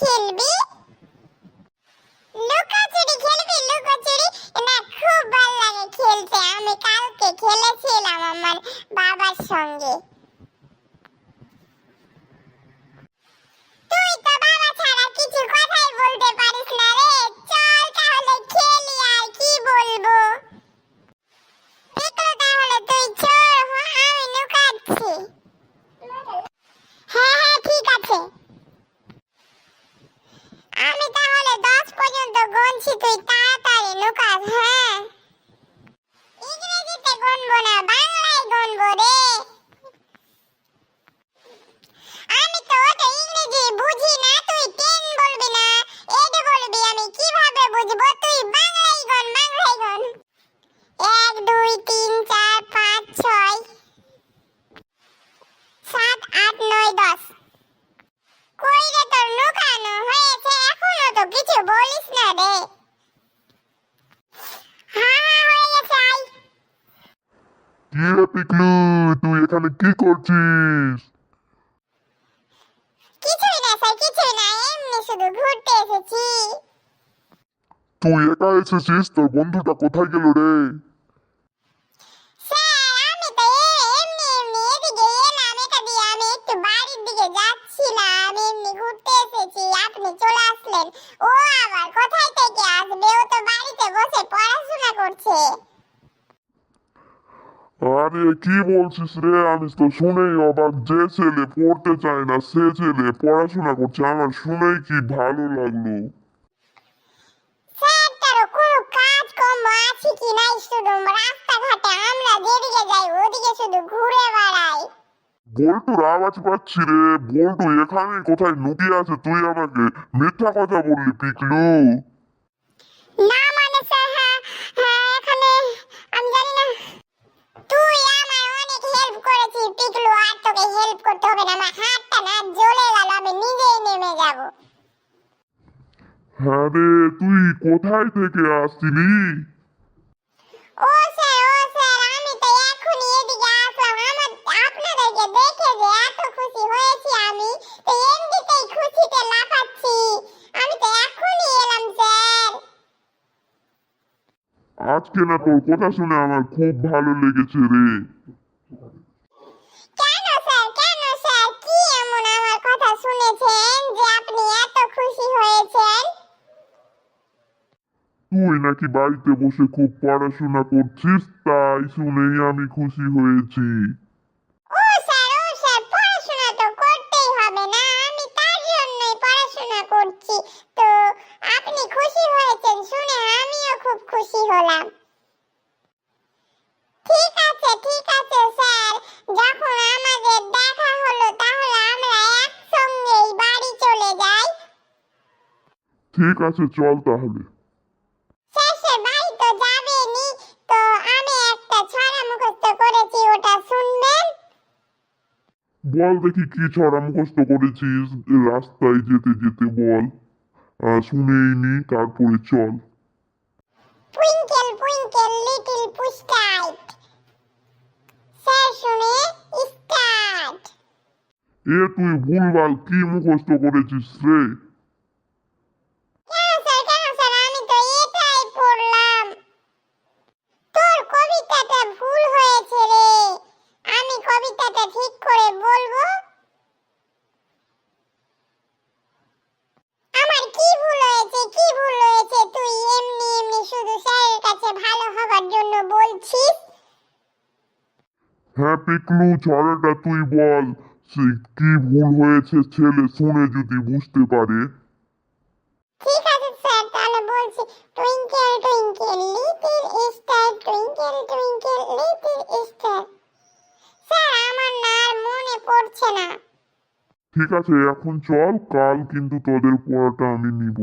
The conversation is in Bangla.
খেলবি? লুকোচুরি খেলবি? লুকোচুরি না, খুব ভালো লাগে খেলতে। আমি কালকে খেলেছিলাম আমার বাবার সঙ্গে। তুই তো বাবা ছাড়া কিছু কথাই বলতে পারিস না রে। চল তাহলে খেলি, আর কি বলবো। পিকলু তাহলে তুই চোর হ, আমি লুকাচ্ছি। হ্যাঁ হ্যাঁ ঠিক আছে। আমি তাহলে 10 পর্যন্ত গুনছি, তুই তাড়াতাড়ি লুকাস। হ্যাঁ, ইংরেজিতে গুনবো না, বাংলায় গুনবো রে। আমি তো অত ইংরেজি বুঝি না, তুই 10 বলবি না 8 বলবি, আমি কিভাবে বুঝবো? তুই বাংলায় গুন, বাংলায় গুন। 1 2 3 4 5 6 7 8 9 10। কই রে, তোর লুকানো হয়েছে? এখনো তো কিছু বলিস না রে। হ্যাঁ হয়ে গেছে, আয়। কি রে পিকলু, তুই এখানে কি করছিস? কিছুই না স্যার, কিছুই না, এমনি শুধু ঘুরতে এসেছি। তুই একা এসেছিস? তোর বন্ধুটা কোথায় গেল রে? স্যার আমি তো এমনি এমনি এদিকে এলাম, এটা দিয়ে আমি একটু বাড়ির দিকে যাচ্ছিলাম, এমনি ঘুরতে এসেছি, আপনি চলে আসলেন। ও আবার কোথায় থেকে আসবে? ও তো বাড়িতে বসে পড়াশোনা করছে। আরে কি বলছিস রে, আমি তো শুনেই অবাক। যে ছেলে পড়তে চায় না সে ছেলে পড়াশোনা করছে, আমার শুনেই কি ভালো লাগলো। স্যার তারও কোনো কাজ কর্ম আছে কি নাই, শুধু রাস্তাঘাটে আমরা যেদিকে যাই ওদিকে শুধু ঘুরে বেড়াই। বল্টুর আওয়াজ পাচ্ছি রে। বল্টু এখানে কোথায় লুকিয়ে আছে? তুই আমাকে মিথ্যা কথা বললি পিকলু। না মানে স্যার, হ্যাঁ হ্যাঁ এখানে আমি জানি না। তুই আমার অনেক হেল্প করেছিস পিকলু, আর তোকে হেল্প করতে হবে না। আমার হাতটা না জ্বলে গেল, আমি নিজেই নেমে যাব। হ্যাঁ রে, তুই কোথায় থেকে আসছিলি? ও স্যার আমি তো এখনই এদিকে আসলাম। আপনাদেরকে দেখে যে এত খুশি হয়েছি, আমি তো এমনিতেই খুশিতে লাফাচ্ছি। আমি তো এখনই এলাম স্যার। আজকে না তোর কথা শুনে আমার খুব ভালো লেগেছে রে। কেন স্যার, কি এমন আমার কথা শুনেছেন যে আপনি এত খুশি হয়েছেন? তুই নাকি বাড়িতে বসে খুব পড়াশোনা করছিস, তাই শুনেই আমি খুশি হয়েছি। ও স্যার পড়াশোনা তো করতেই হবে না, আমি তার জন্যই পড়াশোনা করছি। তো আপনি খুশি হয়েছেন শুনে আমিও খুব খুশি হলাম। ঠিক আছে স্যার, যখন আমাদের দেখা হলো তাহলে আমরা একসঙ্গেই বাড়ি চলে যাই। ঠিক আছে, চল তাহলে। শেষে বাড়ি তো যাবেনি, তো আমি একটা ছড়া মুখস্থ করেছি, ওটা শুনবেন? বল দেখি কি ছড়া মুখস্থ করেছিস, রাস্তায় যেতে যেতে বল। শুনেই নি, তারপরে চল। টুইঙ্কেল টুইঙ্কেল লিটল পুস্টাইট। স্যার শুনে স্টার্ট। তুই ভুলভাল কি মুখস্থ করেছিস রে? কেন স্যার আমি তো এটাই পড়লাম। তোর কবিতাটা ভুল হয়েছে রে, আমি কবিতাটা ঠিক করে বলবো। আমার কি ভুল হয়েছে? তুই এমনি এমনি শুধু স্যারের কাছে ভালো হবার জন্য বলছিস। হ্যাঁ পিকলু, ছড়াটা তুই বল। সে কি ভুল হয়েছে, ছেলে শুনে যদি বুঝতে পারে। ঠিক আছে স্যার, তাহলে বলছি। Twinkle twinkle little star, twinkle twinkle little star. Sir আমার না আর মনে পড়ছে না। ঠিক আছে, এখন চল, কাল কিন্তু তোদের পড়াটা আমি নিব।